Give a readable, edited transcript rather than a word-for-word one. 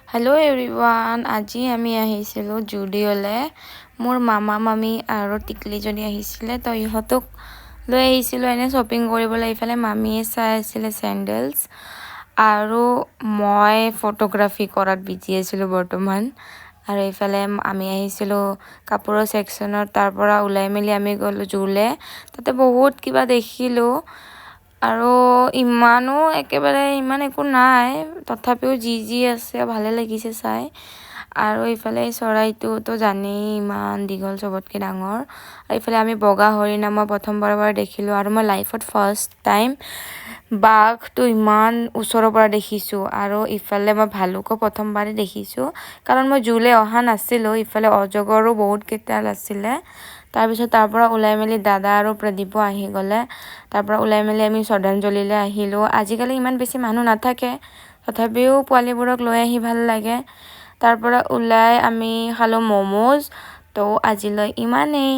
Hello' everyone, আজি আমি আহিছিলোঁ জুডিঅ'লৈ। মোৰ মামা মামী আৰু টিকলিজনী আহিছিলে, তো ইহঁতক লৈ আহিছিলোঁ এনেই শ্বপিং কৰিবলৈ। ইফালে মামীয়ে চাই আছিলে চেণ্ডেলছ আৰু মই ফটোগ্ৰাফী কৰাত বিজি আছিলোঁ বৰ্তমান। আৰু এইফালে আমি আহিছিলোঁ কাপোৰৰ ছেকশ্যনত। তাৰ পৰা ওলাই মেলি আমি গ'লোঁ জুলৈ। তাতে বহুত কিবা দেখিলোঁ আৰু একেবাৰে ইমান একো নাই, তথাপিও যি আছে ভালে লাগিছে চাই। আৰু ইফালে চৰাইটোতো জানেই ইমান দীঘল, চবতকৈ ডাঙৰ। আৰু ইফালে আমি বগা হৰিণা মই প্ৰথমবাৰ দেখিলোঁ আৰু মই লাইফত ফাৰ্ষ্ট টাইম বাঘটো ইমান ওচৰৰ পৰা দেখিছোঁ। আৰু ইফালে মই ভালুকো প্ৰথমবাৰেই দেখিছোঁ, কাৰণ মই জুলৈ অহা নাছিলোঁ। ইফালে অজগৰো বহুত কেইটা আছিলে। তাৰপিছত তাৰ পৰা ওলাই মেলি দাদা আৰু প্ৰদীপো আহি গ'লে। তাৰ পৰা ওলাই মেলি আমি শ্ৰদ্ধাঞ্জলিলৈ আহিলোঁ। আজিকালি ইমান বেছি মানুহ নাথাকে, তথাপিও পোৱালীবোৰক লৈ আহি ভাল লাগে। তাৰ পৰা ওলাই আমি খালোঁ ম'ম'জ। তো আজিলৈ ইমানেই।